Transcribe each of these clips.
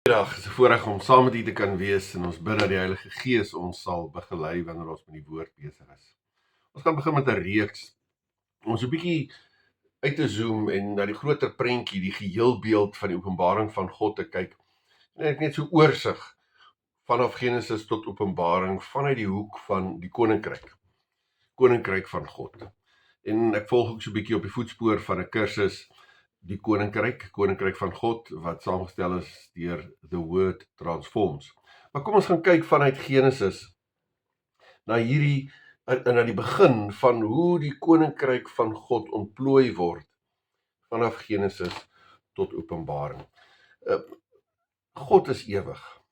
Goeiedag, is 'n voorreg om saam met u te kan wees en ons bid dat die Heilige Gees ons sal begelei wanneer ons met die woord besig is. Ons gaan begin met 'n reeks. Ons 'n bietjie uit te zoom en na die groter prentjie, die geheelbeeld van die openbaring van God te kyk. En ek net so oorsig vanaf Genesis tot Openbaring vanuit die hoek van die koninkryk van God. En ek volg ook so 'n bietjie op die voetspoor van 'n kursus die koninkryk van God, wat saamgestel is deur The Word Transforms. Maar kom ons gaan kyk vanuit Genesis na die begin van hoe die koninkryk van God ontplooi word vanaf Genesis tot Openbaring. God is ewig.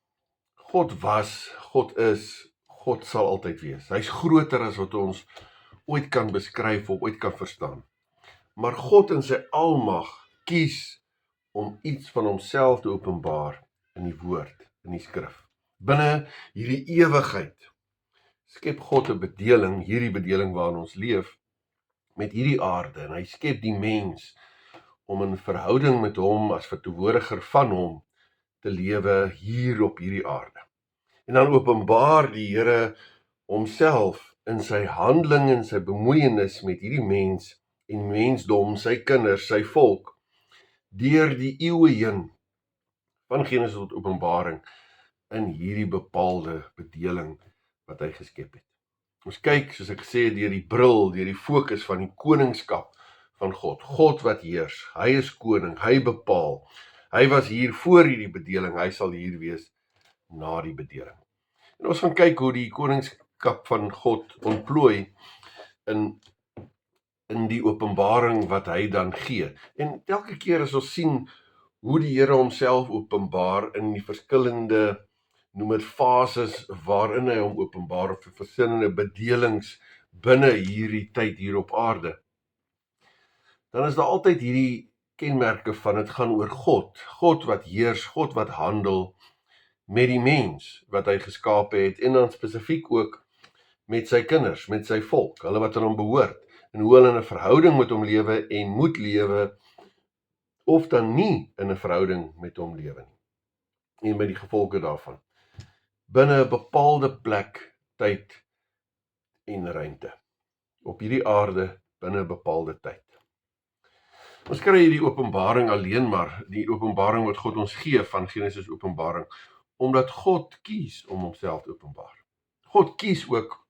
God was, God is, God sal altyd wees. Hy's groter as wat ons ooit kan beskryf of ooit kan verstaan. Maar God in sy almag kies om iets van homself te openbaar in die woord, in die skrif. Binne hierdie ewigheid skep God 'n bedeling, hierdie bedeling waarin ons leef, met hierdie aarde, en hy skep die mens om in verhouding met hom as verteenwoordiger van hom te lewe hier op hierdie aarde. En dan openbaar die Here homself in sy handeling en sy bemoeienis met hierdie mens en mensdom, sy kinders, sy volk, deur die eeue heen, van Genesis tot Openbaring, in hierdie bepaalde bedeling wat hy geskep het. Ons kyk, soos ek gesê het, deur die bril, deur die fokus van die koningskap van God. God wat heers, hy is koning, hy bepaal. Hy was hier voor hierdie bedeling, hy sal hier wees na die bedeling. En ons gaan kyk hoe die koningskap van God ontplooi in die openbaring wat hy dan gee. En elke keer as ons sien hoe die Here homself openbaar in die verskillende, noem dit fases waarin hy hom openbaar, of verskillende bedelings binne hierdie tyd hier op aarde, dan is daar altyd hierdie kenmerke van dit gaan oor God. God wat heers, God wat handel met die mens wat hy geskape het, en dan spesifiek ook met sy kinders, met sy volk, hulle wat aan hom behoort, en hoe hulle in 'n verhouding met hom lewe en moet lewe, of dan nie in 'n verhouding met hom lewe nie, en met die gevolge daarvan, binne 'n bepaalde plek, tyd en ruimte, op hierdie aarde, binne 'n bepaalde tyd. Ons kry hierdie openbaring alleen maar, die openbaring wat God ons gee van Genesis Openbaring, omdat God kies om homself te openbaar. God kies ook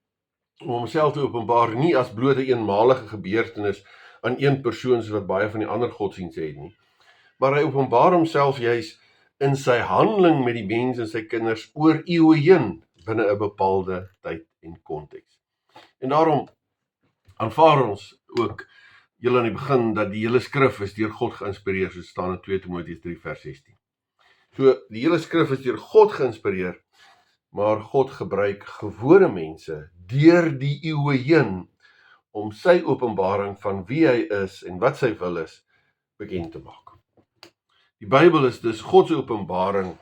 om homself te openbaar nie as bloot 'n eenmalige gebeurtenis aan een persoon soos wat baie van die ander godsdienste het nie, maar hy openbaar homself juis in sy handeling met die mens en sy kinders oor eeue heen binne 'n bepaalde tyd en konteks. En daarom aanvaar ons ook heel aan die begin dat die hele skrif is deur God geïnspireer, soos staan in 2 Timoteus 3 vers 16. So die hele skrif is deur God geïnspireer, maar God gebruik gewone mense deur die eeue heen om sy openbaring van wie hy is en wat sy wil is bekend te maak. Die Bybel is dus God se openbaring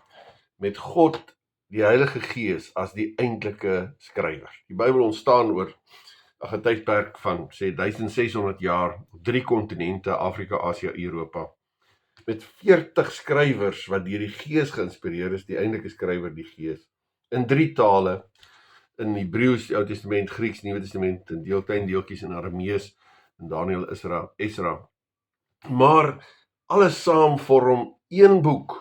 met God, die Heilige Gees, as die eintlike skrywer. Die Bybel ontstaan oor 'n tydperk van sê 1600 jaar op 3 kontinente, Afrika, Asië, Europa, met 40 skrywers wat deur die Gees geïnspireer is, die eintlike skrywer die Gees, in 3 tale, in Hebreëus, die Ou Testament, Grieks, Nuwe Testament, in klein deeltjies in Aramees, in Daniël, Esra. Maar alles saam vorm een boek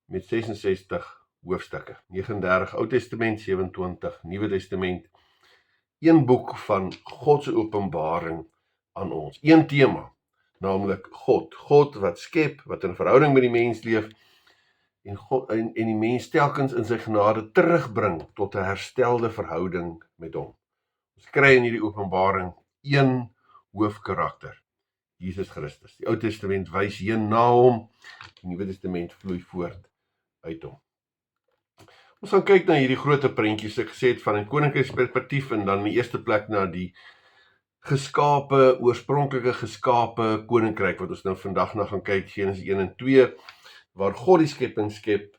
met 66 hoofstukke. 39 Ou Testament, 27 Nuwe Testament. Een boek van God se openbaring aan ons. Een tema, naamlik God. God wat skep, wat in verhouding met die mens leef, en God en die mens telkens in sy genade terugbring tot 'n herstelde verhouding met hom. Ons kry in hierdie openbaring een hoofkarakter, Jesus Christus. Die Ou Testament wys heen na hom, die Nuwe Testament vloei voort uit hom. Ons gaan kyk na hierdie groot prentjies, ek gesê het, van 'n koninkryksperspektief, en dan in die eerste plek na die oorspronklike geskape koninkryk, wat ons nou vandag na gaan kyk, Genesis 1 en 2, waar God die skepping skep,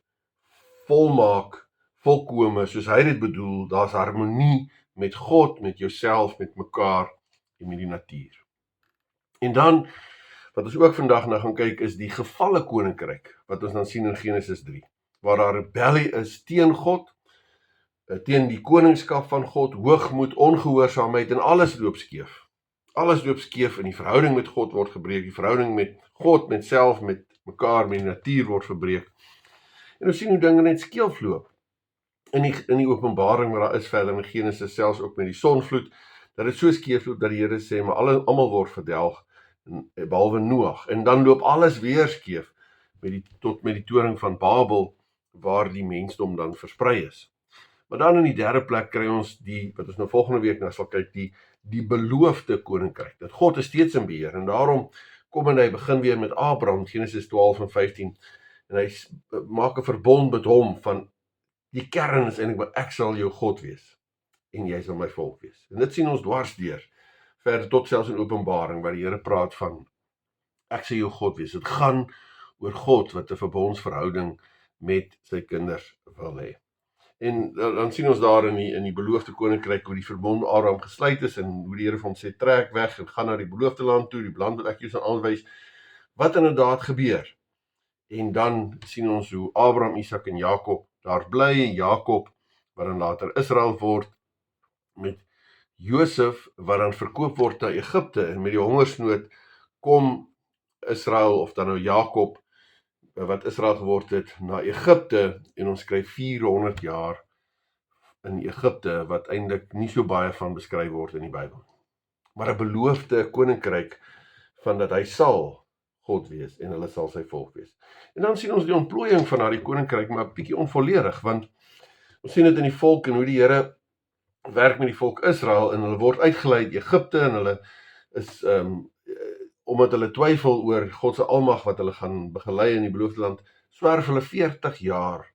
volmaak, volkome, soos hy dit bedoel. Daar's harmonie met God, met jouself, met mekaar en met die natuur. En dan Wat ons ook vandag na gaan kyk is die gevalle koninkryk, wat ons dan sien in Genesis 3, waar daar rebellie is teen God, teen die koningskap van God, hoogmoed, ongehoorsaamheid en alles loop skeef. Alles loop skeef en die verhouding met God word gebreek, die verhouding met God, met self, met mekaar, met die natuur word verbreek. En ons sien hoe dinge net skeef loop. In die openbaring wat daar is verder in Genesis, selfs ook met die sonvloed, dat dit so skeef loop dat die Here sê, maar almal word verdelg, behalwe Noag. En dan loop alles weer skeef, tot met die toring van Babel, waar die mensdom dan versprei is. Maar dan in die derde plek kry ons wat ons nou volgende week na sal kyk, die beloofde koninkryk. Dat God is steeds in beheer, en daarom kom en hy begin weer met Abraham, Genesis 12 en 15, en hy maak 'n verbond met hom, van die kern is eintlik, ek sal jou God wees, en jy sal my volk wees. En dit sien ons dwars deur, verder tot selfs in Openbaring, waar die Here praat van, ek sal jou God wees. Dit gaan oor God, wat 'n verbondsverhouding met sy kinders wil hê. En dan sien ons daar in die beloofde koninkryk, hoe die verbond met Abraham gesluit is, en hoe die Here vir hom sê, trek weg en gaan na die beloofde land toe, die land wat ek jou sal aanwys, wat inderdaad gebeur. En dan sien ons hoe Abraham, Isak en Jakob daar bly, Jakob, wat dan later Israel word, met Josef, wat dan verkoop word na Egipte, en met die hongersnood kom Israel, of dan nou Jakob, wat Israel geword het, na Egipte, en ons skryf 400 jaar in Egipte, wat eintlik nie so baie van beskryf word in die Bybel. Maar 'n beloofde koninkryk, van dat hy sal God wees, en hulle sal sy volk wees. En dan sien ons die ontplooiing van daardie koninkryk, maar 'n bietjie onvolledig, want ons sien dit in die volk, en hoe die Here werk met die volk Israel, en hulle word uitgelei uit Egipte, en hulle is, omdat hulle twyfel oor God se almag wat hulle gaan begelei in die beloofde land, swerf hulle 40 jaar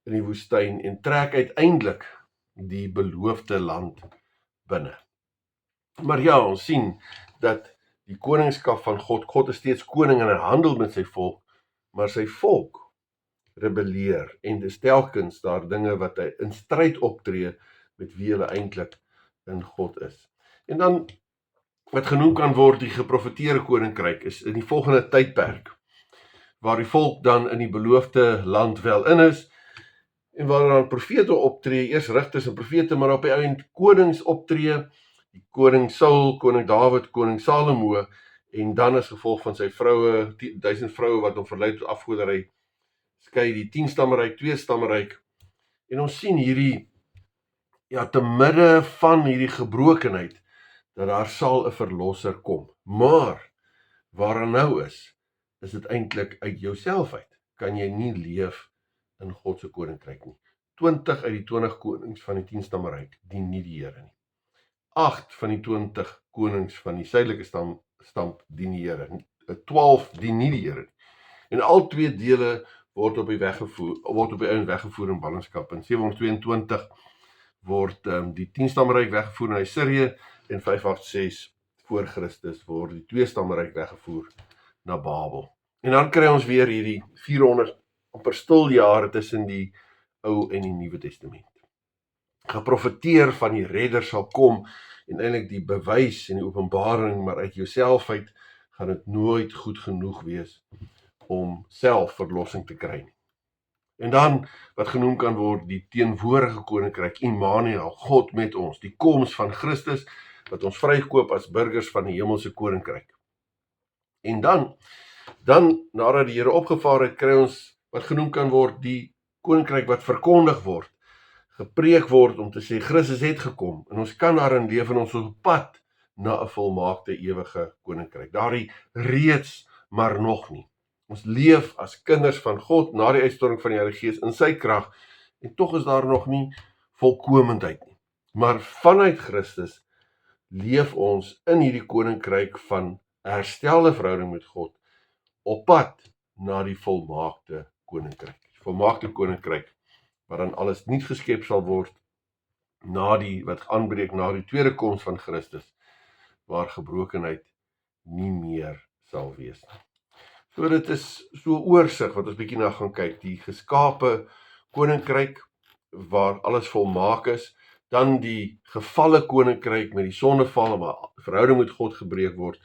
in die woestyn, en trek uiteindelik die beloofde land binne. Maar ja, ons sien dat die koningskap van God is steeds koning, en hy handel met sy volk, maar sy volk rebelleer, en dis telkens daar dinge wat hy in stryd optree, met wie hulle eintlik in God is. En dan, wat genoem kan word die geprofeteerde koninkryk, is in die volgende tydperk, waar die volk dan in die beloofde land wel in is, en waar dan profete optree, eers rigters en profete, maar op die eind konings optree, die koning Saul, koning Dawid, koning Salomo, en dan as gevolg van sy vroue, 1000 vroue wat hom verlei tot afgoderry, skei die 10 stammeryk, 2 stammeryk, en ons sien hierdie, te midde van hierdie gebrokenheid, dat daar sal 'n verlosser kom. Maar, waar hy nou is dit eintlik uit jouself uit. Kan jy nie leef in God se koninkryk nie. 20 uit die 20 konings van die 10 stammeryk dien nie die Here nie. 8 van die 20 konings van die suidelike stam dien die Here nie. 12 dien nie die Here nie. En al twee dele word op die einde weggevoer in ballingskap. In 722 word die 10 stammeryk weggevoer na Assirië, en 586 voor Christus word die 2 stammeryk weggevoer na Babel. En dan kry ons weer hierdie 400 amper stil jare tussen die Ou en die Nuwe Testament. Geprofeteer van die redder sal kom, en eintlik die bewys en die openbaring, maar uit jouself uit gaan dit nooit goed genoeg wees om self verlossing te kry nie. En dan, wat genoem kan word, die teenwoordige koninkryk, Immanuel, God met ons, die koms van Christus, wat ons vrykoop as burgers van die hemelse koninkryk. En dan, nadat die Here opgevaar het, kry ons, wat genoem kan word, die koninkryk wat verkondig word, gepreek word, om te sê, Christus het gekom, en ons kan daarin leef, en ons op pad, na 'n volmaakte ewige koninkryk. Daardie reeds, maar nog nie. Ons leef as kinders van God, na die uitstorting van die Heilige Gees, in sy krag, en tog is daar nog nie volkomendheid nie. Maar vanuit Christus, leef ons in hierdie koninkryk van herstelde verhouding met God, op pad na die volmaakte koninkryk. Die volmaakte koninkryk, waar dan alles nuut geskep sal word, wat aanbreek na die tweede koms van Christus, waar gebrokenheid nie meer sal wees nie. So dit is so oorsig wat ons bietjie na gaan kyk, die geskape koninkryk, waar alles volmaak is, dan die gevalle koninkryk met die sondeval, waar verhouding met God gebreek word,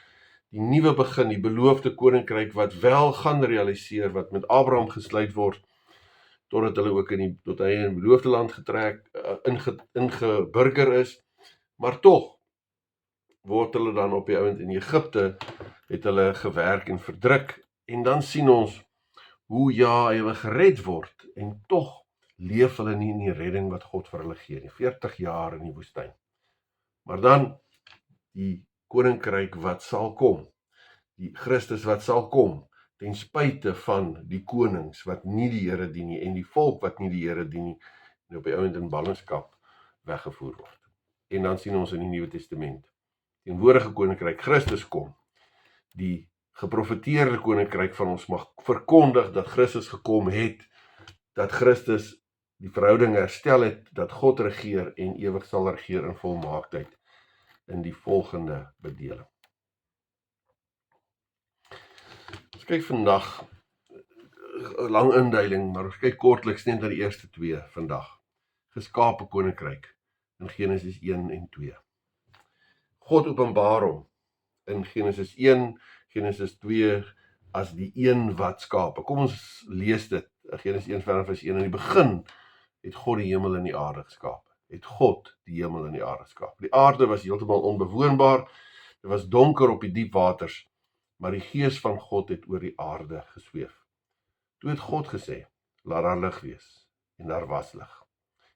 die nuwe begin, die beloofde koninkryk wat wel gaan realiseer, wat met Abraham gesluit word, totdat hulle ook tot hy in die beloofde land ingeburger is, maar tog word hulle dan op die ouend in Egipte, het hulle gewerk en verdruk, en dan sien ons hoe hulle gered word, en tog leef hulle nie in die redding wat God vir hulle gee nie, 40 jaar in die woestyn. Maar dan die koninkryk wat sal kom, die Christus wat sal kom, ten spyte van die konings wat nie die Here dien nie, en die volk wat nie die Here dien nie, en op die ouend in ballingskap weggevoer word. En dan sien ons in die Nuwe Testament, teenwoordige koninkryk Christus kom, die geprofeteerde koninkryk van ons mag verkondig dat Christus gekom het, dat Christus die verhouding herstel het, dat God regeer en ewig sal regeer in volmaaktheid in die volgende bedeling. Ons kyk vandag, 'n lang induiding, maar ons kyk kortliks net na die eerste twee vandag. Geskape koninkryk in Genesis 1 en 2. God openbaar hom in Genesis 1, Genesis 2 as die een wat skape. Kom ons lees dit, Genesis 1 vers 1. In die begin het God die hemel en die aarde geskape. Het God die hemel en die aarde geskape. Die aarde was heeltemal onbewoonbaar, dit was donker op die diep waters, maar die gees van God het oor die aarde gesweef. Toe het God gesê, laat daar lig wees, en daar was lig.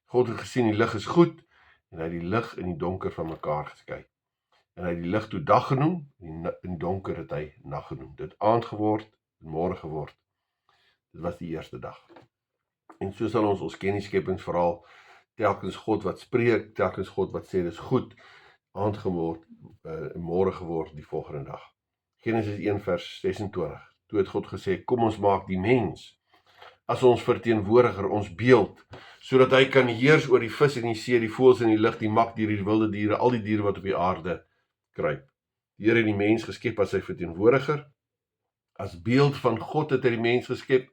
God het gesien die lig is goed, en hy het die lig en die donker van mekaar geskei. En hy het die lig toe dag genoem, en die donker het hy nag genoem. Dit aand geword, en môre geword. Dit was die eerste dag. En so sal ons ken die skepingsverhaal, telkens God wat spreek, telkens God wat sê, dit is goed, aand geword, en môre geword die volgende dag. Genesis 1 vers 26, toe het God gesê, kom ons maak die mens, as ons verteenwoordiger, ons beeld, sodat hy kan heers oor die vis in die see, die voëls in die lug, die makdiere, die wilde diere, al die diere wat op die aarde kruip. Die Here het die mens geskep as sy verteenwoordiger, as beeld van God het hy die mens geskep,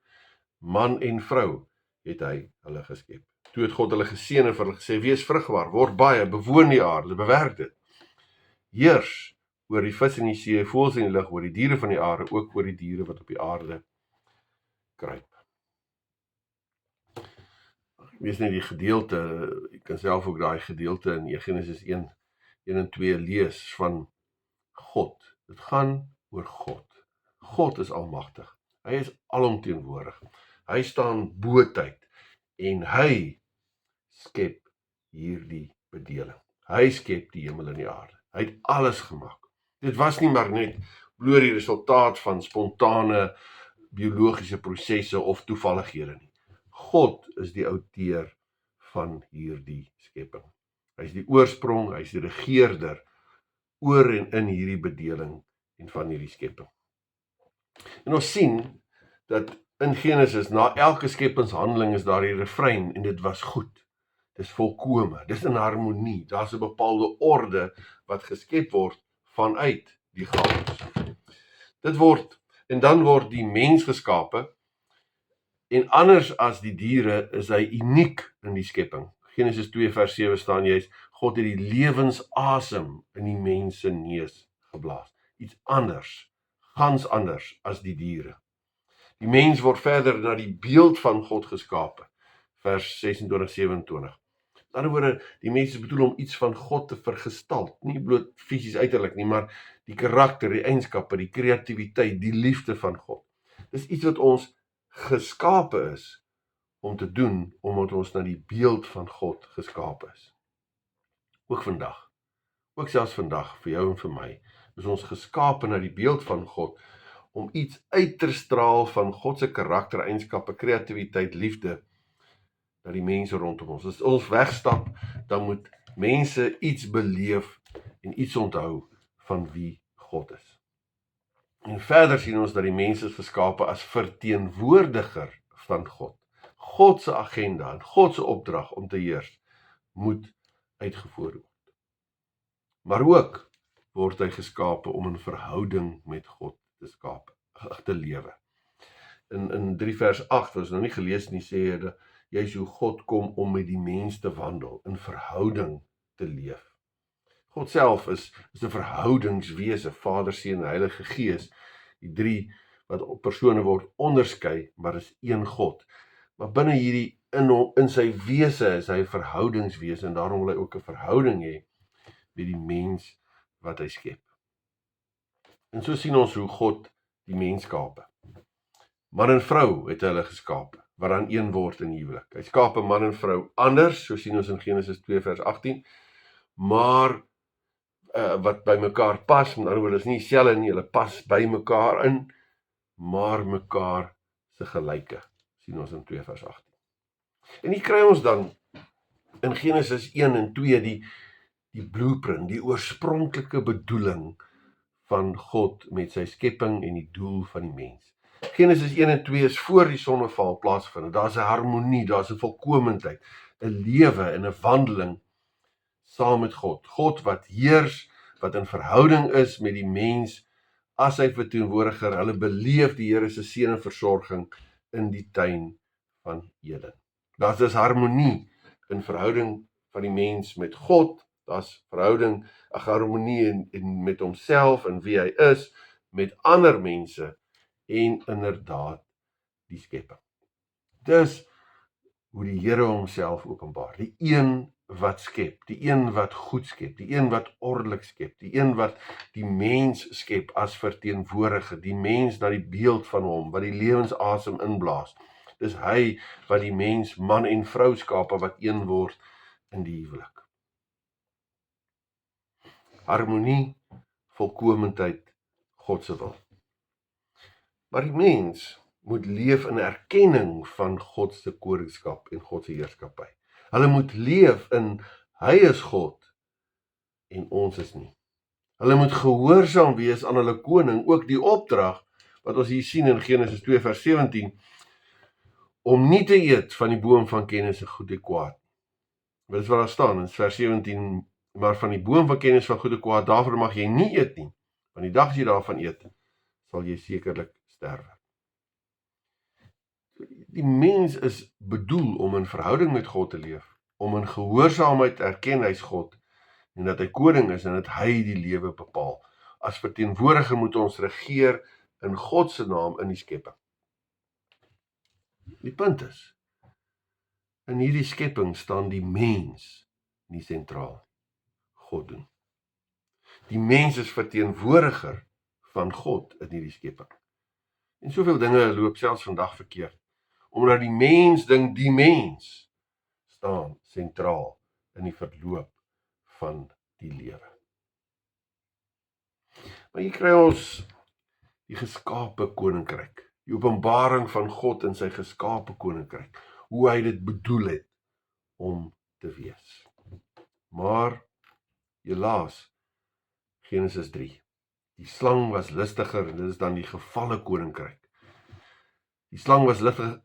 man en vrou het hy hulle geskep. Toe het God hulle geseën en vir hulle gesê, wees vrugbaar, word baie, bewoon die aarde, bewerk dit. Heers oor die vis in die see, voëls in die lug, oor die diere van die aarde, ook oor die diere wat op die aarde kruip. Ek lees net die gedeelte, ek kan self ook daai gedeelte in Genesis 1 en 2 lees van God. Dit gaan oor God. God is almagtig. Hy is alomteenwoordig. Hy staan bo tyd en hy skep hierdie bedeling. Hy skep die hemel en die aarde. Hy het alles gemaak. Dit was nie maar net bloot die resultaat van spontane biologiese prosesse of toevallighede nie. God is die outeur van hierdie skepping. Hy is die oorsprong, hy is die regeerder oor en in hierdie bedeling en van hierdie skepping. En ons sien dat in Genesis, na elke skepingshandeling is daar die refrein, en dit was goed. Dis volkome, dis in harmonie, daar's 'n bepaalde orde wat geskep word vanuit die chaos. En dan word die mens geskape, en anders as die diere is hy uniek in die skepping. Genesis 2 vers 7 staan juist, God het die lewensasem in die mens se neus geblaas. Iets anders, gans anders as die diere. Die mens word verder na die beeld van God geskape, vers 26-27. Met ander woorde, die mens is bedoel om iets van God te vergestalt, nie bloot fisies uiterlik nie, maar die karakter, die eienskappe, die kreatiwiteit, die liefde van God. Dis iets wat ons geskape is om te doen, omdat ons na die beeld van God geskape is. Ook vandag, ook selfs vandag, vir jou en vir my, is ons geskape na die beeld van God, om iets uit te straal van God se karakter, eienskappe, kreatiwiteit, liefde, na die mense rondom ons. As ons wegstap, dan moet mense iets beleef en iets onthou van wie God is. En verder sien ons dat die mense is geskape as verteenwoordiger van God. God se agenda en God se opdrag om te heers moet uitgevoer word. Maar ook word hy geskape om in verhouding met God te lewe. In 3 vers 8, was nou nie gelees nie, sê hy, jy is hoe God kom om met die mens te wandel, in verhouding te leef. God self is 'n verhoudingswese, Vader, Seun en Heilige Gees. Die drie wat op persone word onderskei, maar is een God. Maar binne hierdie in sy wese is hy 'n verhoudingswese en daarom wil hy ook 'n verhouding hê met die mens wat hy skep. En so sien ons hoe God die mens skape. Man en vrou het hulle geskape, wat dan een word in huwelik. Hy skape man en vrou anders, so sien ons in Genesis 2 vers 18, maar wat by mekaar pas, met ander woorde is nie dieselfde nie, hulle pas by mekaar in, maar mekaar se gelyke, sien ons in 2 vers 18. En hier kry ons dan in Genesis 1 en 2 die blueprint, die oorspronklike bedoeling van God met sy skepping en die doel van die mens. Genesis 1 en 2 is voor die sonneval plaasvind. Daar's 'n harmonie, daar's 'n volkomendheid, 'n lewe en 'n wandeling saam met God. God wat heers, wat in verhouding is met die mens as sy verteenwoordiger. Hulle beleef die Here se seën en versorging in die tuin van Eden. Daar's dus harmonie in verhouding van die mens met God. Daar's verhouding, 'n harmonie in met homself en wie hy is, met ander mense en inderdaad die skepping. Dis hoe die Here homself openbaar. Die een wat skep, die een wat goed skep, die een wat ordelik skep, die een wat die mens skep as verteenwoordiger, die mens na die beeld van hom, wat die lewensasem inblaas. Dis hy wat die mens man en vrou skape wat een word in die huwelik. Harmonie, volkomendheid, God se wil. Maar die mens moet leef in erkenning van God se koningskap en God se heerskappy. Hulle moet leef in hy is God en ons is nie. Hulle moet gehoorsaam wees aan hulle koning, ook die opdrag wat ons hier sien in Genesis 2 vers 17, om nie te eet van die boom van kennis en goed en kwaad. Dit is wat daar staan in vers 17, maar van die boom van kennis van goed en kwaad, daarvoor mag jy nie eet nie, want die dag as jy daarvan eet, sal jy sekerlik sterwe. Die mens is bedoel om in verhouding met God te leef, om in gehoorsaamheid te erken hy's God, en dat hy koning is en dat hy die lewe bepaal. As verteenwoordiger moet ons regeer in God se naam in die skepping. Die punt is, in hierdie skepping staan die mens nie sentraal. God doen. Die mens is verteenwoordiger van God in hierdie skepping. En soveel dinge loop selfs vandag verkeerd, omdat die mens dink die mens staan sentraal in die verloop van die lewe. Maar hier kry ons die geskape koninkryk, die openbaring van God in sy geskape koninkryk, hoe hy dit bedoel het om te wees. Maar helaas, Genesis 3, die slang was listiger, en dit is dan die gevalle koninkryk. Die slang was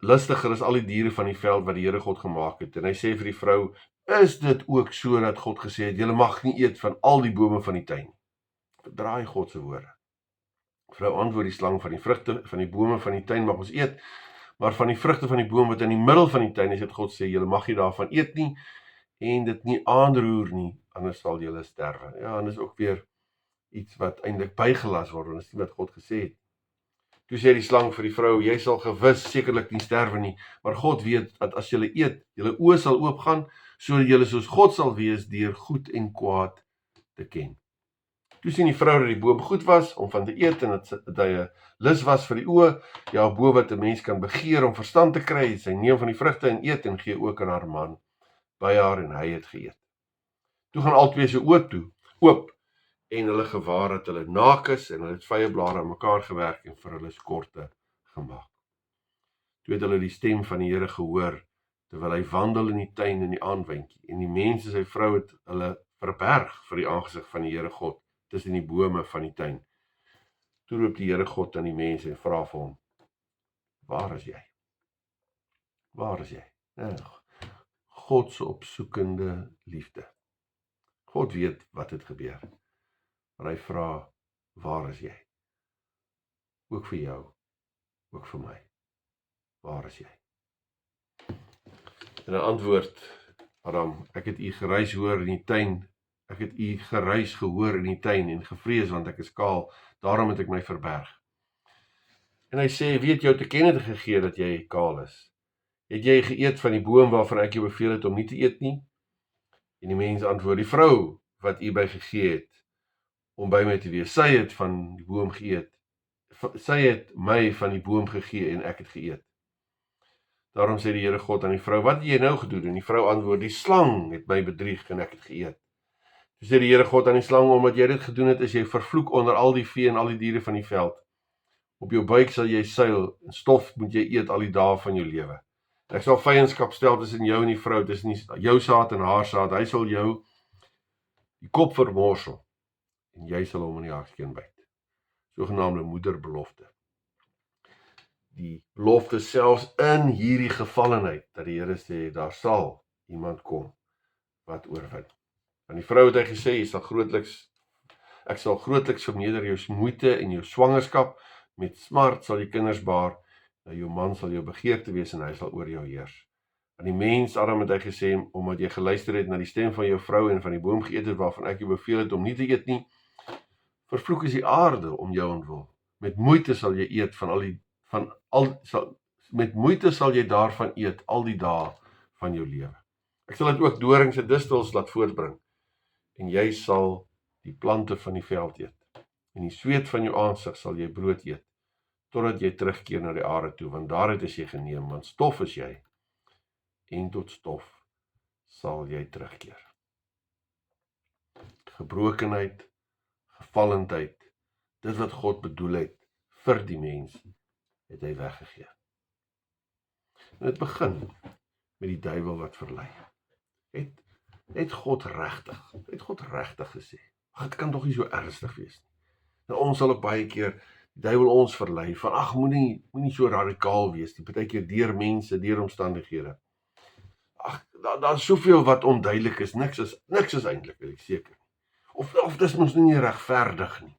listiger as al die diere van die veld wat die Here God gemaak het. En hy sê vir die vrou, is dit ook so dat God gesê het, julle mag nie eet van al die bome van die tuin? Verdraai God se woorde. Vrou antwoord die slang, van die vrugte van die bome van die tuin mag ons eet, maar van die vrugte van die boom wat in die middel van die tuin is, het God sê, julle mag nie daarvan eet nie, en dit nie aanroer nie, anders sal julle sterwe. Ja, en dis ook weer iets wat eintlik bygelas word, want dit is nie wat God gesê het. Toe sê die slang vir die vrou, jy sal gewis sekerlik nie sterwe nie, maar God weet dat as julle eet, julle oë sal oopgaan, sodat julle soos God sal wees deur goed en kwaad te ken. Toe sien die vrou dat die boom goed was om van te eet en dat hy 'n lus was vir die oë, ja, bo wat 'n mens kan begeer om verstand te kry, sy neem van die vrugte en eet en gee ook aan haar man by haar en hy het geëet. Toe gaan albei se oë toe oop en hulle gewaar dat hulle naak is en hulle het vye blare aan mekaar gewerk en vir hulle skorte gemaak. Toe het hulle die stem van die Here gehoor terwyl hy wandel in die tuin in die aandwindjie en die mens en sy vrou het hulle verberg vir die aangesig van die Here God tussen die bome van die tuin. Toe roep die Here God aan die mens en vra vir hom, waar is jy? Waar is jy? God se opsoekende liefde. God weet wat het gebeur. Maar hy vra, waar is jy? Ook vir jou, ook vir my. Waar is jy? En 'n antwoord, Adam, ek het u gereis hoor in die tuin Ek het u geruis gehoor in die tuin en gevrees, want ek is kaal, daarom het ek my verberg. En hy sê, weet jou te kenne gegee dat jy kaal is? Het jy geëet van die boom waarvan ek jou beveel het om nie te eet nie? En die mens antwoord, die vrou wat u by gegee het, om by my te wees, sy het van die boom geëet. Sy het my van die boom gegee en ek het geëet. Daarom sê die Here God aan die vrou, wat het jy nou gedoen? En die vrou antwoord, die slang het my bedrieg en ek het geëet. Toe sê die Here God aan die slang, omdat jy dit gedoen het, is jy vervloek onder al die vee en al die diere van die veld. Op jou buik sal jy seil, en stof moet jy eet al die dae van jou lewe. Ek sal vyandskap stel tussen jou en die vrou, tussen jou saad en haar saad. Hy sal jou die kop vermorsel, en jy sal hom in die hakskeen byt. Sogenaamde moederbelofte. Die belofte selfs in hierdie gevallenheid, dat die Here sê, daar sal iemand kom wat oorwin. Aan die vrou het hy gesê, ek sal grootliks verneder jou moeite en jou swangerskap, met smart sal jy kinders baar, jou man sal jou begeerte wees en hy sal oor jou heers. Aan die mens Adam het hy gesê, omdat jy geluister het na die stem van jou vrou en van die boom geëet het waarvan ek jou beveel het om nie te eet nie, vervloek is die aarde om jou ontwil. Met moeite sal jy eet met moeite sal jy daarvan eet al die dae van jou lewe. Ek sal dit ook dorings en distels laat voortbring, en jy sal die plante van die veld eet. En die sweet van jou aansig sal jy brood eet, totdat jy terugkeer na die aarde toe, want daaruit is jy geneem, want stof is jy, en tot stof sal jy terugkeer. Gebrokenheid, gevallendheid, dit wat God bedoel het vir die mens, het hy weggegee. En dit begin met die duiwel wat verlei. Het God regtig gesê, dit kan toch nie so ernstig wees nie. Nou ons sal ook baie keer die duiwel ons verlei, van moenie so radikaal wees nie, partykeer deur mense, deur omstandighede. Daar is soveel wat onduidelik is, niks is eintlik, wil ek seker. Of dis ons nie regverdig nie.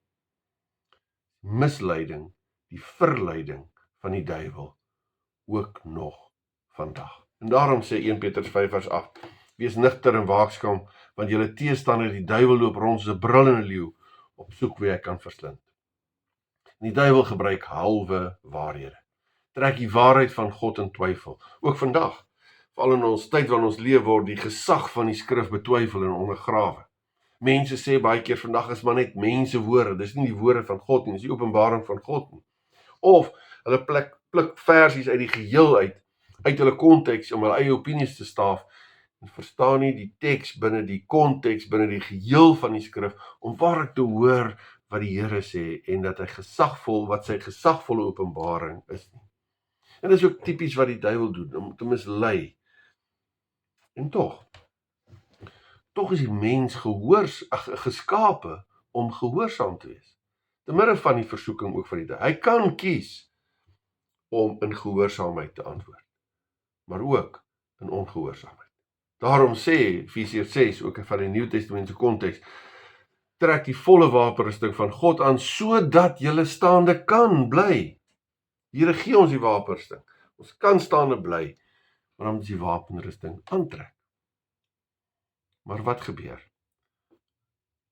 Misleiding, die verleiding van die duiwel, ook nog vandag. En daarom sê 1 Petrus 5 vers 8, wees nigter en waaksaam, want julle teestander die duiwel loop rond soos 'n brullende leeu, op soek wie hy kan verslind. En die duiwel gebruik halwe waarhede, trek die waarheid van God in twyfel. Ook vandag, veral in ons tyd waarin ons leef, word die gesag van die skrif betwyfel en ondergrawe. Mense sê baie keer vandag is maar net mense woorde, dis nie die woorde van God nie, dis die openbaring van God nie. Of hulle pluk versies uit die geheel uit hulle konteks om hulle eie opinies te staaf, en verstaan nie die teks binne die konteks, binne die geheel van die skrif, om waarlik te hoor wat die Here sê, en dat hy wat sy gesagvolle openbaring is nie. En dit is ook typies wat die duiwel doen, om te mislei. En tog is die mens geskape om gehoorsaam te wees. Te midde van die versoeking ook van die duiwel. Hy kan kies om in gehoorsaamheid te antwoord, maar ook in ongehoorsaamheid. Daarom sê Efesiërs 6, ook van die Nuwe Testamentse konteks, trek die volle wapenrusting van God aan, sodat julle staande kan bly. Die Here gee ons die wapenrusting. Ons kan staande bly, maar dan moet ons die wapenrusting aantrek. Maar wat gebeur?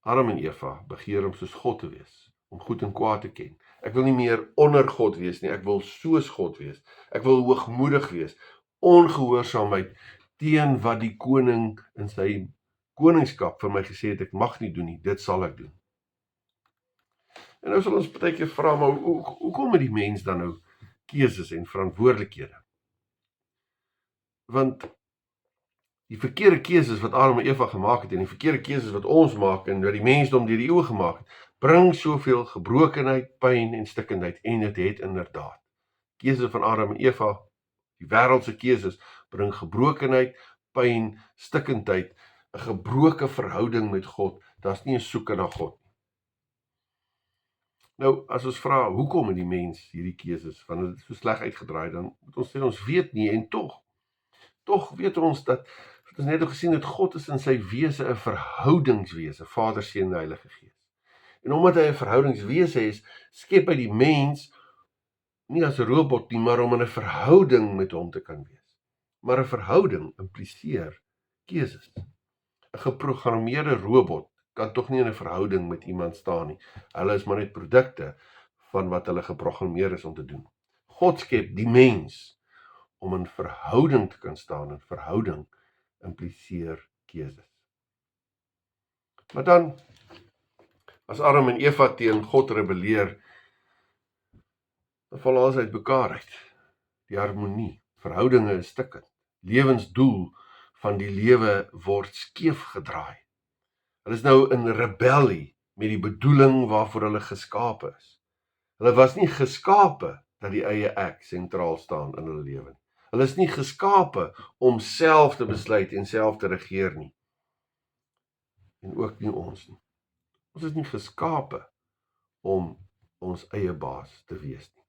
Adam en Eva begeer om soos God te wees, om goed en kwaad te ken. Ek wil nie meer onder God wees nie, ek wil soos God wees. Ek wil hoogmoedig wees. Ongehoorsaamheid teen wat die koning in sy koningskap vir my gesê het, ek mag nie doen nie, dit sal ek doen. En nou sal ons partykeer vra, maar hoekom het die mens dan nou keuses en verantwoordelikhede? Want die verkeerde keuses wat Adam en Eva gemaak het, en die verkeerde keuses wat ons maak, en wat die mensdom deur die eeue gemaak het, bring soveel gebrokenheid, pyn en stikkindheid, en dit het inderdaad. Keuses van Adam en Eva, die wêreldse keuses, bring gebrokenheid, pyn, stikkindheid, 'n gebroke verhouding met God. Daar's nie 'n soeke na God nie. Nou, as ons vra, hoekom het die mens hierdie keuses, want dit is so sleg uitgedraai, dan moet ons sê, ons weet nie, en tog weet ons dat, het ons net al gesien, dat God is in sy wese 'n verhoudingswese, Vader, Seun en Heilige Gees. En omdat hy 'n verhoudingswese is, skep hy die mens nie as 'n robot nie, maar om in 'n verhouding met hom te kan wees. Maar 'n verhouding impliseer keuses. 'n geprogrammeerde robot kan tog nie in 'n verhouding met iemand staan nie. Hulle is maar net produkte van wat hulle geprogrammeer is om te doen. God skep die mens om in verhouding te kan staan, en verhouding impliseer keuses. Maar dan, as Adam en Eva teen God rebelleer, dan val alles uit mekaar uit. Die harmonie, verhoudinge is stikkend. Lewensdoel van die lewe word skeef gedraai. Hulle is nou in rebellie met die bedoeling waarvoor hulle geskape is. Hulle was nie geskape dat die eie ek sentraal staan in hulle lewe. Hulle is nie geskape om self te besluit en self te regeer nie. En ook nie ons nie. Ons is nie geskape om ons eie baas te wees nie.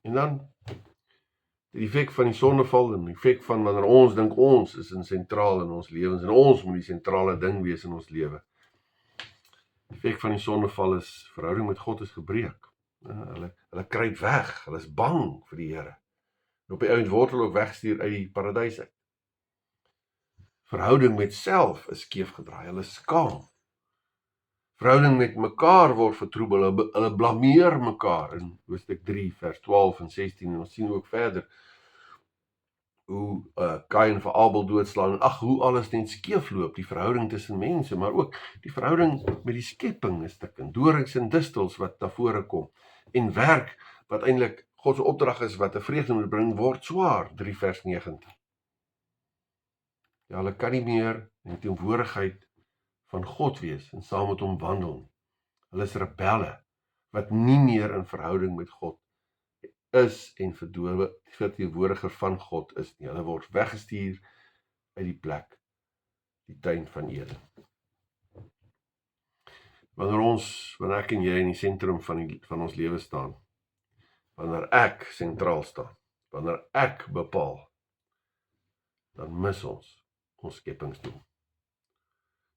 En dan die effek van die sondeval en die effek van wanneer ons dink ons is sentraal in ons lewens en ons moet die sentrale ding wees in ons lewe. Die effek van die sondeval is verhouding met God is gebreek. Hulle kruip weg, hulle is bang vir die Here. En op die ouend word hulle ook weggestuur uit die paradys uit. Verhouding met self is skeef gedraai, hulle is skaam. Verhouding met mekaar word vertroebel, hulle blameer mekaar in Hoofstuk 3 vers 12 en 16 en ons sien ook verder hoe Kain vir Abel doodslaan en hoe alles net skeef loop, die verhouding tussen mense, maar ook die verhouding met die skepping is stikkend, dorings en distels wat na vore kom, en werk wat eintlik God se opdrag is wat 'n vreugde moet bring, word swaar, 3 vers 19. Ja, hulle kan nie meer in die teenwoordigheid van God wees en saam met hom wandel nie. Hulle is rebelle wat nie meer in verhouding met God is en verteenwoordiger van God is nie. Hulle word weggestuur uit die plek, die tuin van Eden. Wanneer ek en jy in die sentrum van ons lewe staan, wanneer ek sentraal staan, wanneer ek bepaal, dan mis ons skepingsdoel.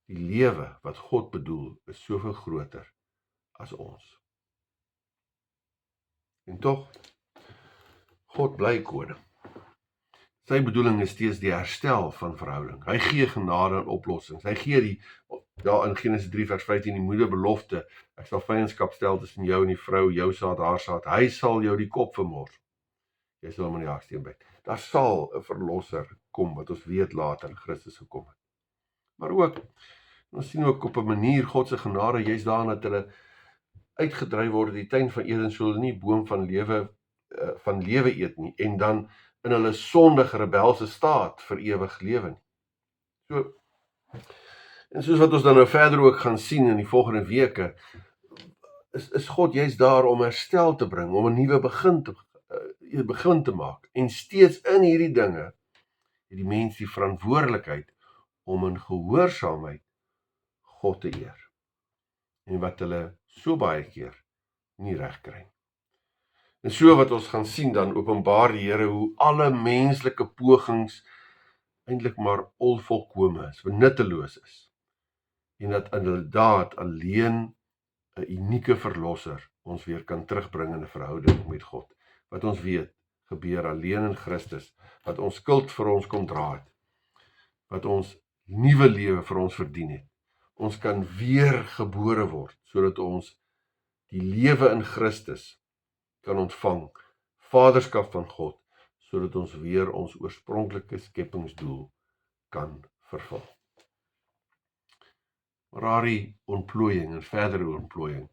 Die lewe wat God bedoel is soveel groter as ons. En tog, God bly koning. Sy bedoeling is steeds die herstel van verhouding. Hy gee genade en oplossings. Hy gee daar in Genesis 3 vers 15 die moederbelofte, ek sal vyandskap stel tussen jou en die vrou, jou saad, haar saad. Hy sal jou die kop vermors. Jy sal hom in die haksteen byt. Daar sal 'n verlosser kom, wat ons weet later in Christus gekom het. Maar ook, ons sien ook op 'n manier God se genade, juist daarin dat hulle uitgedryf word in die tuin van Eden, so hulle nie boom van lewe eet nie, en dan in hulle sondige rebelse staat vir ewig lewe nie. En soos wat ons dan nou verder ook gaan sien in die volgende weke, is God juist daar om herstel te bring, om 'n nuwe begin te maak. En steeds in hierdie dinge het die mens die verantwoordelikheid om in gehoorsaamheid God te eer. En wat hulle so baie keer nie reg kry. En so wat ons gaan sien dan openbaar die Here hoe alle menslike pogings eintlik maar onvolkome is, nutteloos is. En dat inderdaad alleen 'n unieke verlosser ons weer kan terugbring in 'n verhouding met God. Wat ons weet gebeur alleen in Christus, wat ons skuld vir ons kom dra het, wat ons nuwe lewe vir ons verdien het. Ons kan weer gebore word, sodat ons die lewe in Christus kan ontvang, vaderskap van God, sodat ons weer ons oorspronklike skepingsdoel kan vervul. Maar daardie ontplooiing en verdere ontplooiing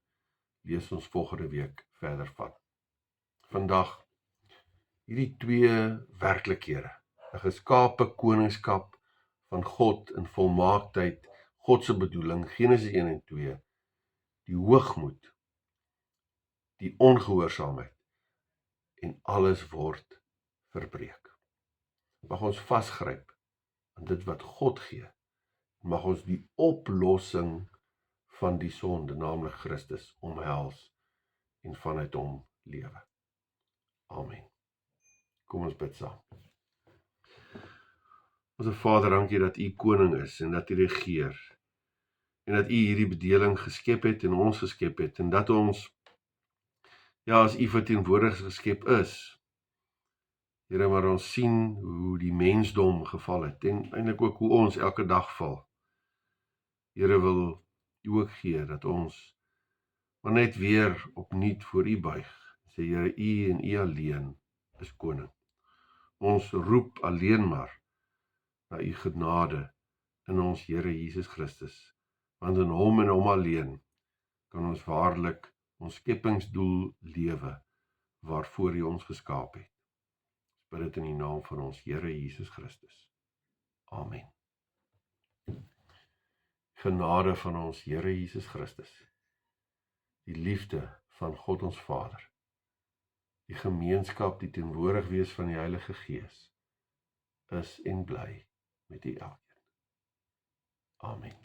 lees ons volgende week verder van. Vandag hierdie twee werklikhede, 'n geskape koningskap van God in volmaaktheid, God se bedoeling, Genesis 1 en 2, die hoogmoed, die ongehoorsaamheid, en alles word verbreek. Mag ons vasgryp aan dit wat God gee, mag ons die oplossing van die sonde, naamlik Christus, omhels en vanuit hom lewe. Amen. Kom ons bid saam. Onse Vader, dankie dat U koning is en dat U regeer en dat U hierdie bedeling geskep het en ons geskep het en dat ons, ja, as U verteenwoordig geskep is, Here, maar ons sien hoe die mensdom geval het en eintlik ook hoe ons elke dag val. Here, wil U ook gee dat ons maar net weer opnuut voor U buig. Sê Here, U en U alleen is koning. Ons roep alleen maar na U genade in ons Here Jesus Christus, want in Hom en Hom alleen kan ons waarlik ons skepingsdoel lewe, waarvoor U ons geskaap het. Ons bid dit in die naam van ons Here Jesus Christus. Amen. Genade van ons Here Jesus Christus, die liefde van God ons Vader, die gemeenskap, die teenwoordig wees van die Heilige Gees, is en bly met U elkeen. Amen.